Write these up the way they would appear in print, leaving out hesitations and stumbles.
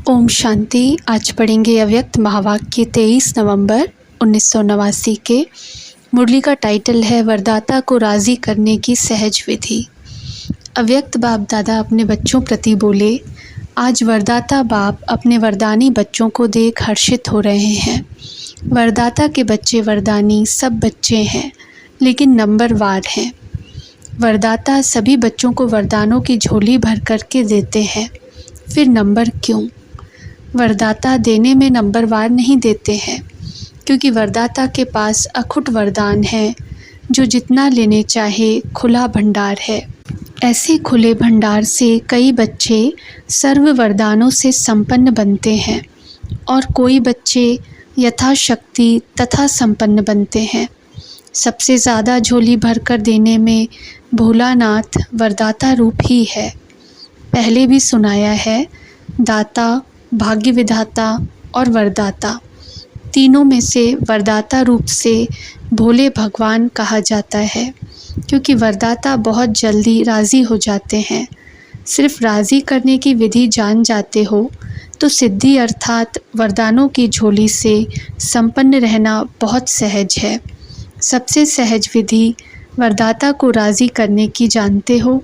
ओम शांति। आज पढ़ेंगे अव्यक्त महावाक्य 23 नवंबर 1989 के। मुरली का टाइटल है वरदाता को राज़ी करने की सहज विधि। अव्यक्त बाप दादा अपने बच्चों प्रति बोले, आज वरदाता बाप अपने वरदानी बच्चों को देख हर्षित हो रहे हैं। वरदाता के बच्चे वरदानी सब बच्चे हैं, लेकिन नंबरवार हैं। वरदाता सभी बच्चों को वरदानों की झोली भर करके देते हैं, फिर नंबर क्यों? वरदाता देने में नंबरवार नहीं देते हैं, क्योंकि वरदाता के पास अखुट वरदान है, जो जितना लेने चाहे खुला भंडार है। ऐसे खुले भंडार से कई बच्चे सर्व वरदानों से संपन्न बनते हैं और कोई बच्चे यथाशक्ति तथा संपन्न बनते हैं। सबसे ज़्यादा झोली भरकर देने में भोलानाथ वरदाता रूप ही है। पहले भी सुनाया है, दाता, भाग्य विधाता और वरदाता, तीनों में से वरदाता रूप से भोले भगवान कहा जाता है, क्योंकि वरदाता बहुत जल्दी राज़ी हो जाते हैं। सिर्फ राज़ी करने की विधि जान जाते हो तो सिद्धि अर्थात वरदानों की झोली से संपन्न रहना बहुत सहज है। सबसे सहज विधि वरदाता को राज़ी करने की जानते हो।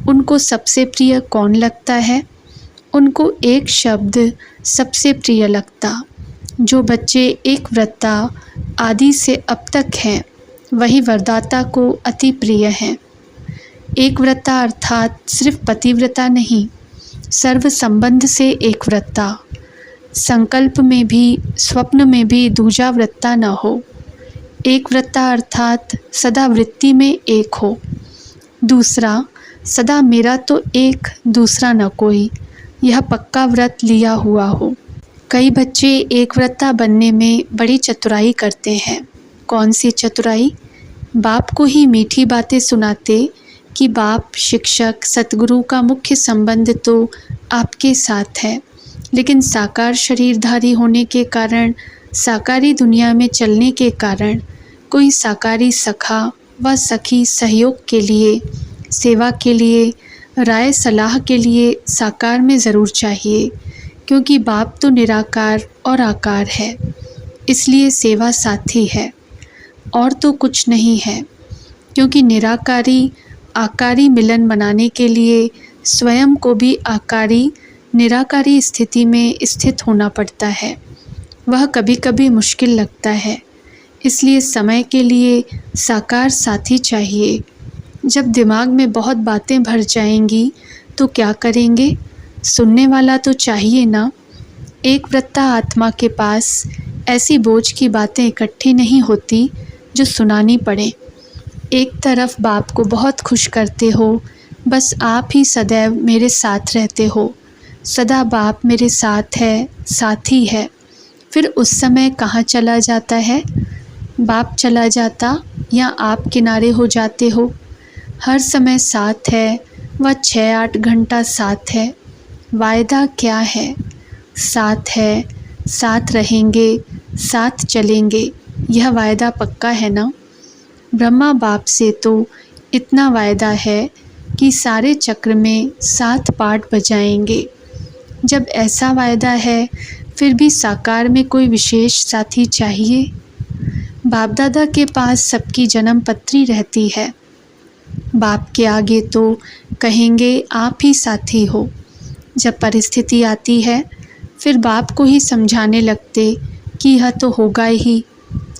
उनको सबसे प्रिय कौन लगता है? उनको एक शब्द सबसे प्रिय लगता। जो बच्चे एक व्रता आदि से अब तक हैं, वही वरदाता को अति प्रिय हैं। एक व्रता अर्थात सिर्फ पतिव्रता नहीं, सर्व संबंध से एक व्रता। संकल्प में भी स्वप्न में भी दूजा व्रता न हो। एक व्रता अर्थात सदा वृत्ति में एक हो। दूसरा, सदा मेरा तो एक, दूसरा न कोई, यह पक्का व्रत लिया हुआ हो। कई बच्चे एक व्रता बनने में बड़ी चतुराई करते हैं। कौन सी चतुराई? बाप को ही मीठी बातें सुनाते कि बाप, शिक्षक, सतगुरु का मुख्य संबंध तो आपके साथ है, लेकिन साकार शरीरधारी होने के कारण, साकारी दुनिया में चलने के कारण कोई साकारी सखा व सखी सहयोग के लिए, सेवा के लिए, राय सलाह के लिए साकार में ज़रूर चाहिए, क्योंकि बाप तो निराकार और आकार है, इसलिए सेवा साथी है और तो कुछ नहीं है। क्योंकि निराकारी आकारी मिलन बनाने के लिए स्वयं को भी आकारी निराकारी स्थिति में स्थित होना पड़ता है। वह कभी कभी मुश्किल लगता है, इसलिए समय के लिए साकार साथी चाहिए। जब दिमाग में बहुत बातें भर जाएंगी तो क्या करेंगे? सुनने वाला तो चाहिए ना। एक व्रता आत्मा के पास ऐसी बोझ की बातें इकट्ठी नहीं होती जो सुनानी पड़े। एक तरफ बाप को बहुत खुश करते हो, बस आप ही सदैव मेरे साथ रहते हो, सदा बाप मेरे साथ है, साथी है। फिर उस समय कहाँ चला जाता है? बाप चला जाता या आप किनारे हो जाते हो? हर समय साथ है, वह 6-8 घंटा साथ है। वायदा क्या है? साथ है, साथ रहेंगे, साथ चलेंगे, यह वायदा पक्का है ना। ब्रह्मा बाप से तो इतना वायदा है कि सारे चक्र में 7 पाठ बजाएंगे। जब ऐसा वायदा है, फिर भी साकार में कोई विशेष साथी चाहिए। बाप दादा के पास सबकी जन्म पत्री रहती है। बाप के आगे तो कहेंगे आप ही साथी हो। जब परिस्थिति आती है, फिर बाप को ही समझाने लगते कि यह तो होगा ही,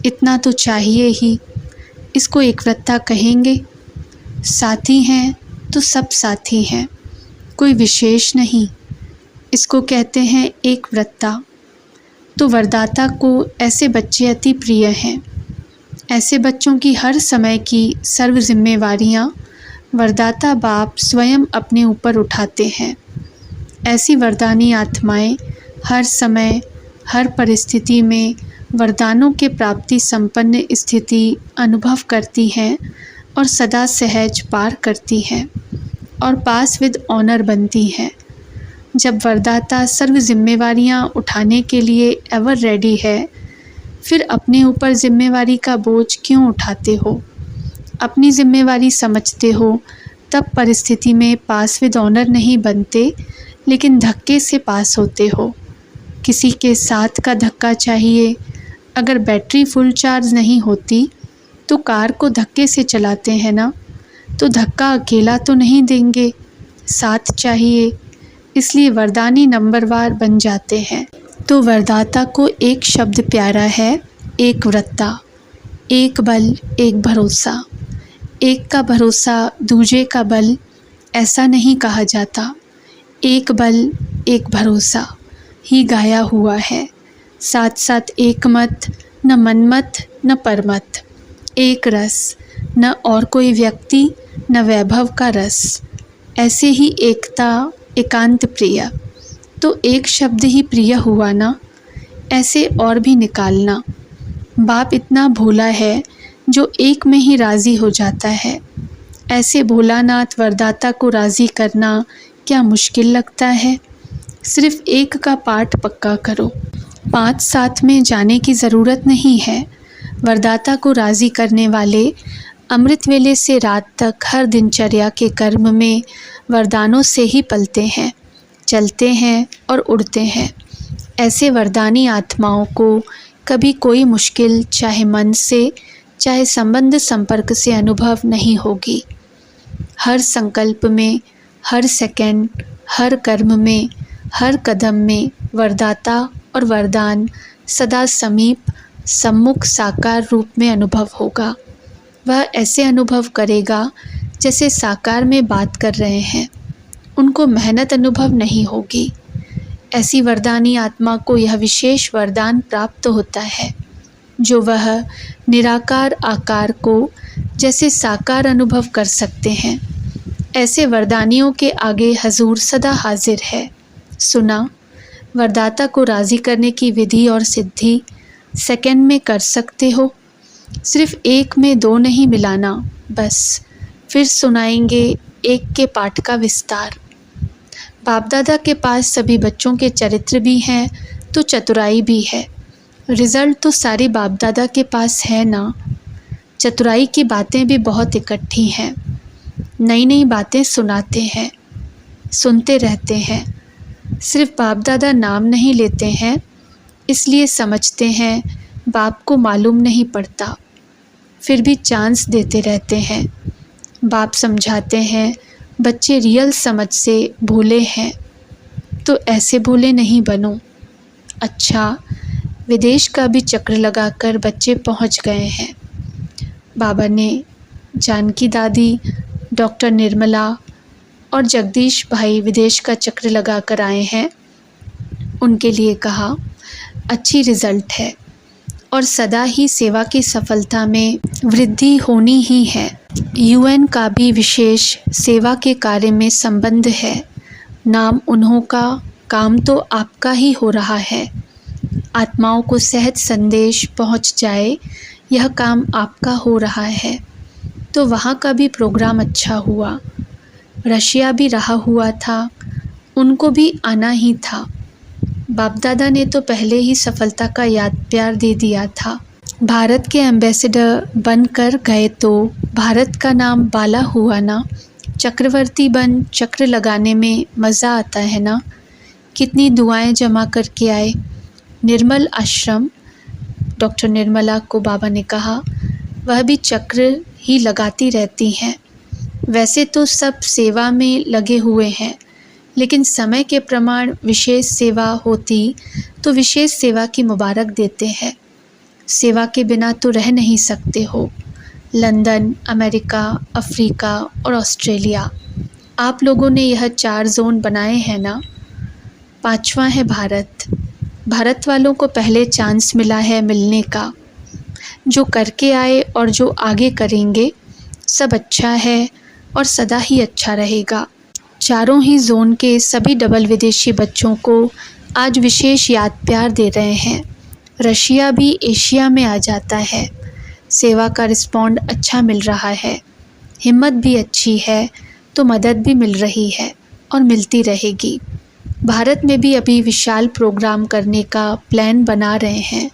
इतना तो चाहिए ही। इसको एक व्रता कहेंगे। साथी हैं तो सब साथी हैं, कोई विशेष नहीं। इसको कहते हैं एक व्रता। तो वरदाता को ऐसे बच्चे अति प्रिय हैं। ऐसे बच्चों की हर समय की सर्व जिम्मेवारियाँ वरदाता बाप स्वयं अपने ऊपर उठाते हैं। ऐसी वरदानी आत्माएं हर समय हर परिस्थिति में वरदानों के प्राप्ति संपन्न स्थिति अनुभव करती हैं और सदा सहज पार करती हैं और पास विद ऑनर बनती हैं। जब वरदाता सर्व जिम्मेवारियां उठाने के लिए एवर रेडी है, फिर अपने ऊपर जिम्मेवारी का बोझ क्यों उठाते हो? अपनी जिम्मेवारी समझते हो, तब परिस्थिति में पास विद ऑनर नहीं बनते, लेकिन धक्के से पास होते हो। किसी के साथ का धक्का चाहिए। अगर बैटरी फुल चार्ज नहीं होती तो कार को धक्के से चलाते हैं ना, तो धक्का अकेला तो नहीं देंगे, साथ चाहिए। इसलिए वरदानी नंबरवार बन जाते हैं। तो वरदाता को एक शब्द प्यारा है, एक व्रता, एक बल एक भरोसा। एक का भरोसा दूजे का बल, ऐसा नहीं कहा जाता। एक बल एक भरोसा ही गाया हुआ है। साथ साथ एक मत, न मनमत न परमत। एक रस, न और कोई व्यक्ति न वैभव का रस। ऐसे ही एकता एकांत प्रिय। तो एक शब्द ही प्रिय हुआ ना, ऐसे और भी निकालना। बाप इतना भोला है जो एक में ही राज़ी हो जाता है। ऐसे भोलानाथ वरदाता को राज़ी करना क्या मुश्किल लगता है। सिर्फ एक का पाठ पक्का करो, 5 साथ में जाने की ज़रूरत नहीं है। वरदाता को राज़ी करने वाले अमृत वेले से रात तक हर दिनचर्या के कर्म में वरदानों से ही पलते हैं, चलते हैं और उड़ते हैं। ऐसे वरदानी आत्माओं को कभी कोई मुश्किल चाहे मन से चाहे संबंध संपर्क से अनुभव नहीं होगी। हर संकल्प में, हर सेकंड, हर कर्म में, हर कदम में वरदाता और वरदान सदा समीप सम्मुख साकार रूप में अनुभव होगा। वह ऐसे अनुभव करेगा जैसे साकार में बात कर रहे हैं। उनको मेहनत अनुभव नहीं होगी। ऐसी वरदानी आत्मा को यह विशेष वरदान प्राप्त होता है जो वह निराकार आकार को जैसे साकार अनुभव कर सकते हैं। ऐसे वरदानियों के आगे हजूर सदा हाजिर है। सुना, वरदाता को राज़ी करने की विधि और सिद्धि सेकंड में कर सकते हो। सिर्फ एक में दो नहीं मिलाना, बस। फिर सुनाएंगे एक के पाठ का विस्तार। बाप दादा के पास सभी बच्चों के चरित्र भी हैं तो चतुराई भी है। रिज़ल्ट तो सारे बाप दादा के पास है ना। चतुराई की बातें भी बहुत इकट्ठी हैं। नई नई बातें सुनाते हैं, सुनते रहते हैं। सिर्फ बाप दादा नाम नहीं लेते हैं, इसलिए समझते हैं बाप को मालूम नहीं पड़ता, फिर भी चांस देते रहते हैं। बाप समझाते हैं बच्चे रियल समझ से भोले हैं, तो ऐसे भोले नहीं बनो। अच्छा, विदेश का भी चक्र लगाकर बच्चे पहुंच गए हैं। बाबा ने जानकी दादी, डॉक्टर निर्मला और जगदीश भाई विदेश का चक्र लगाकर आए हैं। उनके लिए कहा, अच्छी रिज़ल्ट है और सदा ही सेवा की सफलता में वृद्धि होनी ही है। यूएन का भी विशेष सेवा के कार्य में संबंध है। नाम उन्हों का, काम तो आपका ही हो रहा है। आत्माओं को सहज संदेश पहुंच जाए, यह काम आपका हो रहा है। तो वहाँ का भी प्रोग्राम अच्छा हुआ। रशिया भी रहा हुआ था, उनको भी आना ही था। बाप दादा ने तो पहले ही सफलता का याद प्यार दे दिया था। भारत के एम्बेसडर बनकर गए तो भारत का नाम बाला हुआ ना। चक्रवर्ती बन चक्र लगाने में मज़ा आता है ना। कितनी दुआएं जमा करके आए। निर्मल आश्रम, डॉक्टर निर्मला को बाबा ने कहा, वह भी चक्र ही लगाती रहती हैं। वैसे तो सब सेवा में लगे हुए हैं, लेकिन समय के प्रमाण विशेष सेवा होती तो विशेष सेवा की मुबारक देते हैं। सेवा के बिना तो रह नहीं सकते हो। लंदन, अमेरिका, अफ्रीका और ऑस्ट्रेलिया, आप लोगों ने यह 4 जोन बनाए हैं ना। 5वां है भारत। भारत वालों को पहले चांस मिला है मिलने का। जो करके आए और जो आगे करेंगे, सब अच्छा है और सदा ही अच्छा रहेगा। चारों ही जोन के सभी डबल विदेशी बच्चों को आज विशेष याद प्यार दे रहे हैं। रशिया भी एशिया में आ जाता है। सेवा का रिस्पॉन्ड अच्छा मिल रहा है। हिम्मत भी अच्छी है तो मदद भी मिल रही है और मिलती रहेगी। भारत में भी अभी विशाल प्रोग्राम करने का प्लान बना रहे हैं।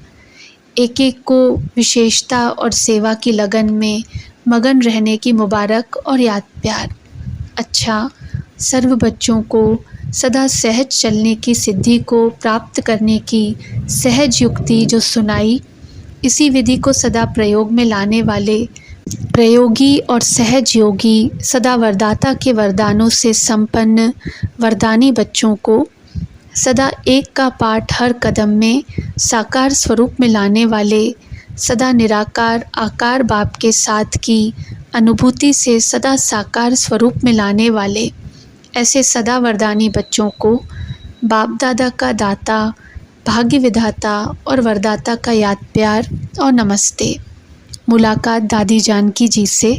एक एक को विशेषता और सेवा की लगन में मगन रहने की मुबारक और याद प्यार। अच्छा, सर्व बच्चों को सदा सहज चलने की सिद्धि को प्राप्त करने की सहज युक्ति जो सुनाई, इसी विधि को सदा प्रयोग में लाने वाले प्रयोगी और सहज योगी, सदा वरदाता के वरदानों से संपन्न वरदानी बच्चों को सदा एक का पाठ हर कदम में साकार स्वरूप में लाने वाले, सदा निराकार आकार बाप के साथ की अनुभूति से सदा साकार स्वरूप में लाने वाले, ऐसे सदा वरदानी बच्चों को बाप दादा का दाता, भाग्य विधाता और वरदाता का याद प्यार और नमस्ते। मुलाकात दादी जानकी जी से।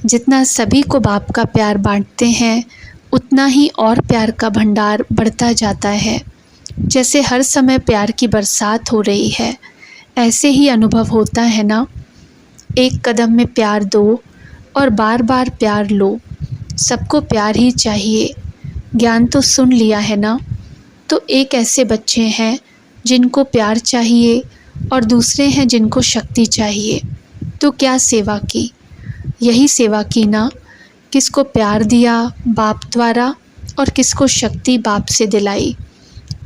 जितना सभी को बाप का प्यार बांटते हैं, उतना ही और प्यार का भंडार बढ़ता जाता है। जैसे हर समय प्यार की बरसात हो रही है, ऐसे ही अनुभव होता है ना। एक कदम में प्यार दो और बार बार प्यार लो। सबको प्यार ही चाहिए। ज्ञान तो सुन लिया है ना। तो एक ऐसे बच्चे हैं जिनको प्यार चाहिए और दूसरे हैं जिनको शक्ति चाहिए। तो क्या सेवा की? यही सेवा की ना। किसको प्यार दिया बाप द्वारा और किसको शक्ति बाप से दिलाई।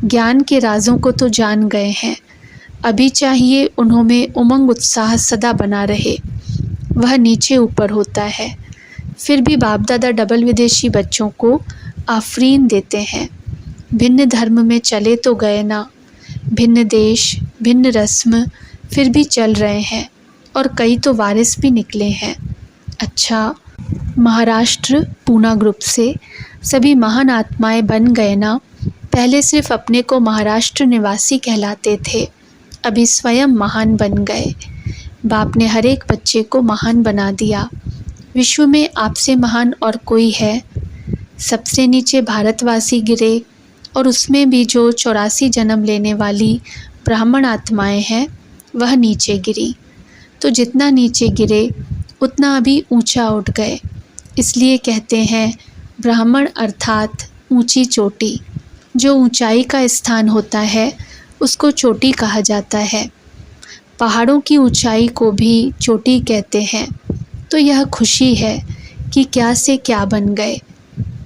ज्ञान के राजों को तो जान गए हैं। अभी चाहिए उन्हों में उमंग उत्साह सदा बना रहे। वह नीचे ऊपर होता है। फिर भी बाप दादा डबल विदेशी बच्चों को आफरीन देते हैं। भिन्न धर्म में चले तो गए ना, भिन्न देश भिन्न रस्म फिर भी चल रहे हैं और कई तो वारिस भी निकले हैं। अच्छा, महाराष्ट्र पूना ग्रुप से सभी महान आत्माएं बन गए ना। पहले सिर्फ अपने को महाराष्ट्र निवासी कहलाते थे, अभी स्वयं महान बन गए। बाप ने हर एक बच्चे को महान बना दिया। विश्व में आपसे महान और कोई है? सबसे नीचे भारतवासी गिरे और उसमें भी जो 84 जन्म लेने वाली ब्राह्मण आत्माएं हैं वह नीचे गिरी। तो जितना नीचे गिरे उतना अभी ऊंचा उठ गए। इसलिए कहते हैं ब्राह्मण अर्थात ऊंची चोटी। जो ऊंचाई का स्थान होता है उसको चोटी कहा जाता है। पहाड़ों की ऊंचाई को भी चोटी कहते हैं। तो यह खुशी है कि क्या से क्या बन गए।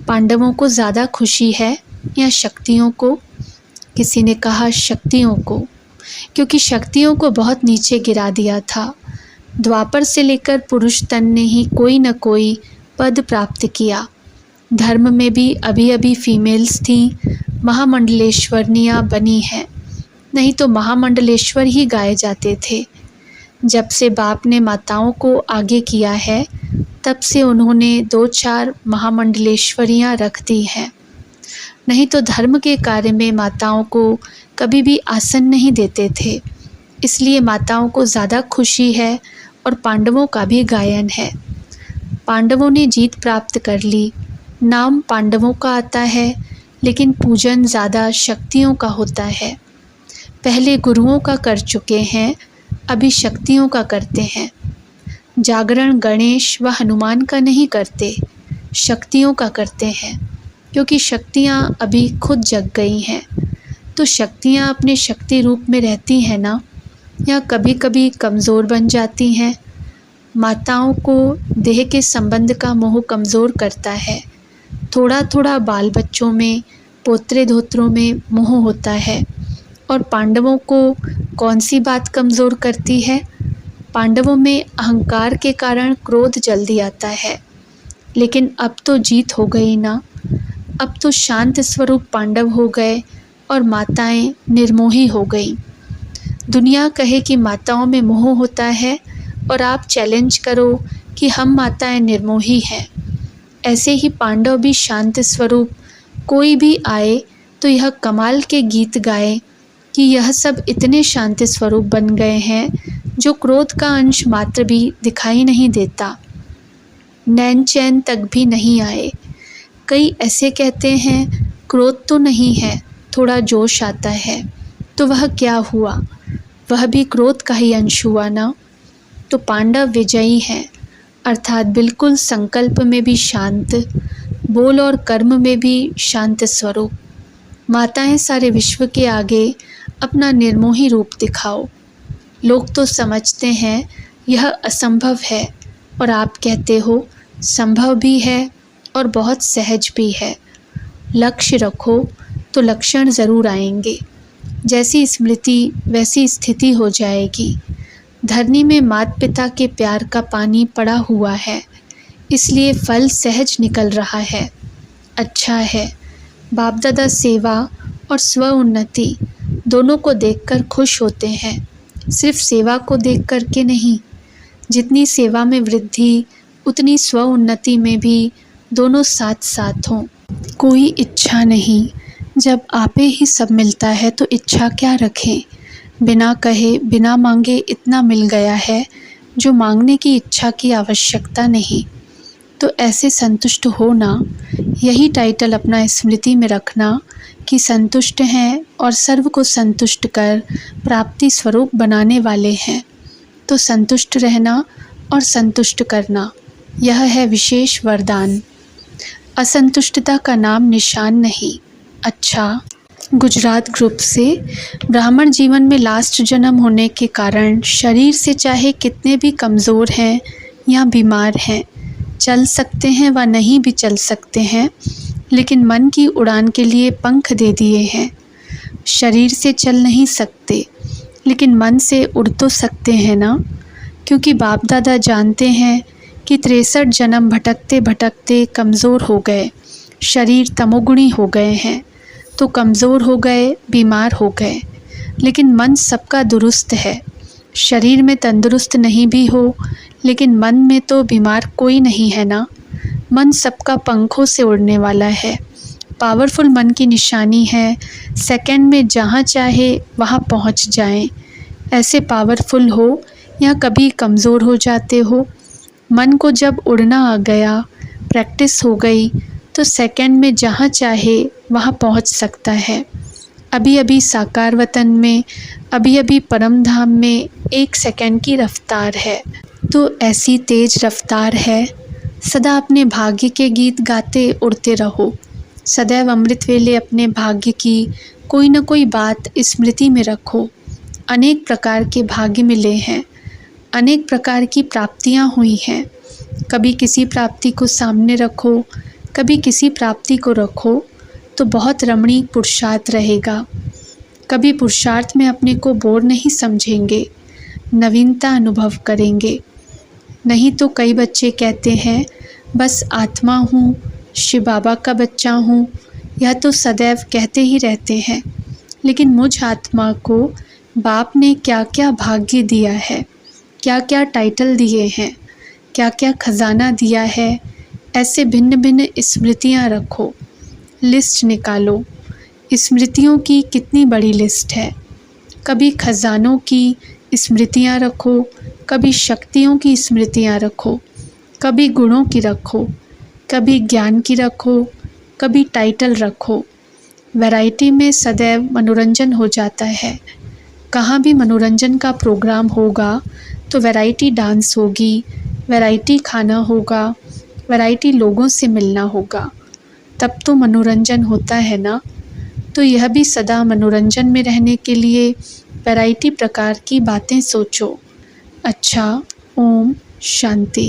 पांडवों को ज़्यादा खुशी है या शक्तियों को? किसी ने कहा शक्तियों को, क्योंकि शक्तियों को बहुत नीचे गिरा दिया था। द्वापर से लेकर पुरुष तन ने ही कोई न कोई पद प्राप्त किया। धर्म में भी अभी अभी फीमेल्स थीं, महामंडलेश्वरनियाँ बनी हैं, नहीं तो महामंडलेश्वर ही गाए जाते थे। जब से बाप ने माताओं को आगे किया है, तब से उन्होंने 2-4 महामंडलेश्वरियाँ रख दी हैं। नहीं तो धर्म के कार्य में माताओं को कभी भी आसन नहीं देते थे। इसलिए माताओं को ज़्यादा खुशी है और पांडवों का भी गायन है। पांडवों ने जीत प्राप्त कर ली। नाम पांडवों का आता है, लेकिन पूजन ज़्यादा शक्तियों का होता है। पहले गुरुओं का कर चुके हैं, अभी शक्तियों का करते हैं। जागरण गणेश व हनुमान का नहीं करते, शक्तियों का करते हैं, क्योंकि शक्तियाँ अभी खुद जग गई हैं। तो शक्तियाँ अपने शक्ति रूप में रहती हैं ना, या कभी कभी कमज़ोर बन जाती हैं। माताओं को देह के संबंध का मोह कमज़ोर करता है। थोड़ा थोड़ा बाल बच्चों में, पोतरे धोत्रों में मोह होता है। और पांडवों को कौन सी बात कमज़ोर करती है? पांडवों में अहंकार के कारण क्रोध जल्दी आता है। लेकिन अब तो जीत हो गई ना। अब तो शांत स्वरूप पांडव हो गए और माताएं निर्मोही हो गई। दुनिया कहे कि माताओं में मोह होता है और आप चैलेंज करो कि हम माताएं निर्मोही हैं। ऐसे ही पांडव भी शांत स्वरूप, कोई भी आए तो यह कमाल के गीत गाए कि यह सब इतने शांत स्वरूप बन गए हैं जो क्रोध का अंश मात्र भी दिखाई नहीं देता। नैन चैन तक भी नहीं आए। कई ऐसे कहते हैं क्रोध तो नहीं है, थोड़ा जोश आता है। तो वह क्या हुआ? वह भी क्रोध का ही अंश हुआ ना। तो पांडव विजयी हैं, अर्थात बिल्कुल संकल्प में भी शांत, बोल और कर्म में भी शांत स्वरूप। माताएं सारे विश्व के आगे अपना निर्मोही रूप दिखाओ। लोग तो समझते हैं यह असंभव है, और आप कहते हो संभव भी है और बहुत सहज भी है। लक्ष्य रखो तो लक्षण ज़रूर आएंगे। जैसी स्मृति वैसी स्थिति हो जाएगी। धरनी में माता पिता के प्यार का पानी पड़ा हुआ है, इसलिए फल सहज निकल रहा है। अच्छा है। बाप दादा सेवा और स्व उन्नति दोनों को देखकर खुश होते हैं, सिर्फ सेवा को देख कर के नहीं। जितनी सेवा में वृद्धि उतनी स्व उन्नति में भी दोनों साथ साथ हों। कोई इच्छा नहीं, जब आपे ही सब मिलता है तो इच्छा क्या रखें। बिना कहे बिना मांगे इतना मिल गया है जो मांगने की इच्छा की आवश्यकता नहीं। तो ऐसे संतुष्ट होना, यही टाइटल अपना स्मृति में रखना कि संतुष्ट हैं और सर्व को संतुष्ट कर प्राप्ति स्वरूप बनाने वाले हैं। तो संतुष्ट रहना और संतुष्ट करना, यह है विशेष वरदान। असंतुष्टता का नाम निशान नहीं। अच्छा, गुजरात ग्रुप से ब्राह्मण जीवन में लास्ट जन्म होने के कारण शरीर से चाहे कितने भी कमज़ोर हैं या बीमार हैं, चल सकते हैं व नहीं भी चल सकते हैं, लेकिन मन की उड़ान के लिए पंख दे दिए हैं। शरीर से चल नहीं सकते, लेकिन मन से उड़ तो सकते हैं ना, क्योंकि बाप दादा जानते हैं कि 63 जन्म भटकते भटकते कमज़ोर हो गए, शरीर तमोगुणी हो गए हैं, तो कमज़ोर हो गए, बीमार हो गए। लेकिन मन सबका दुरुस्त है। शरीर में तंदुरुस्त नहीं भी हो, लेकिन मन में तो बीमार कोई नहीं है ना। मन सबका पंखों से उड़ने वाला है। पावरफुल मन की निशानी है सेकंड में जहाँ चाहे वहाँ पहुँच जाएं। ऐसे पावरफुल हो या कभी कमज़ोर हो जाते हो, मन को जब उड़ना आ गया, प्रैक्टिस हो गई, तो सेकंड में जहाँ चाहे वहाँ पहुँच सकता है। अभी अभी साकार वतन में, अभी अभी परम धाम में 1 सेकंड की रफ्तार है। तो ऐसी तेज़ रफ्तार है। सदा अपने भाग्य के गीत गाते उड़ते रहो। सदैव अमृत वेले अपने भाग्य की कोई न कोई बात स्मृति में रखो। अनेक प्रकार के भाग्य मिले हैं, अनेक प्रकार की प्राप्तियां हुई हैं। कभी किसी प्राप्ति को सामने रखो, कभी किसी प्राप्ति को रखो, तो बहुत रमणीक पुरुषार्थ रहेगा। कभी पुरुषार्थ में अपने को बोर नहीं समझेंगे, नवीनता अनुभव करेंगे। नहीं तो कई बच्चे कहते हैं बस आत्मा हूँ, शिव बाबा का बच्चा हूँ, यह तो सदैव कहते ही रहते हैं। लेकिन मुझ आत्मा को बाप ने क्या क्या भाग्य दिया है, क्या क्या टाइटल दिए हैं, क्या क्या खजाना दिया है, ऐसे भिन्न भिन्न स्मृतियाँ रखो। लिस्ट निकालो। स्मृतियों की कितनी बड़ी लिस्ट है। कभी खजानों की स्मृतियाँ रखो, कभी शक्तियों की स्मृतियाँ रखो, कभी गुणों की रखो, कभी ज्ञान की रखो, कभी टाइटल रखो। वैरायटी में सदैव मनोरंजन हो जाता है। कहाँ भी मनोरंजन का प्रोग्राम होगा तो वैरायटी डांस होगी, वैरायटी खाना होगा, वैरायटी लोगों से मिलना होगा, तब तो मनोरंजन होता है ना। तो यह भी सदा मनोरंजन में रहने के लिए वैरायटी प्रकार की बातें सोचो। अच्छा, ओम शांति।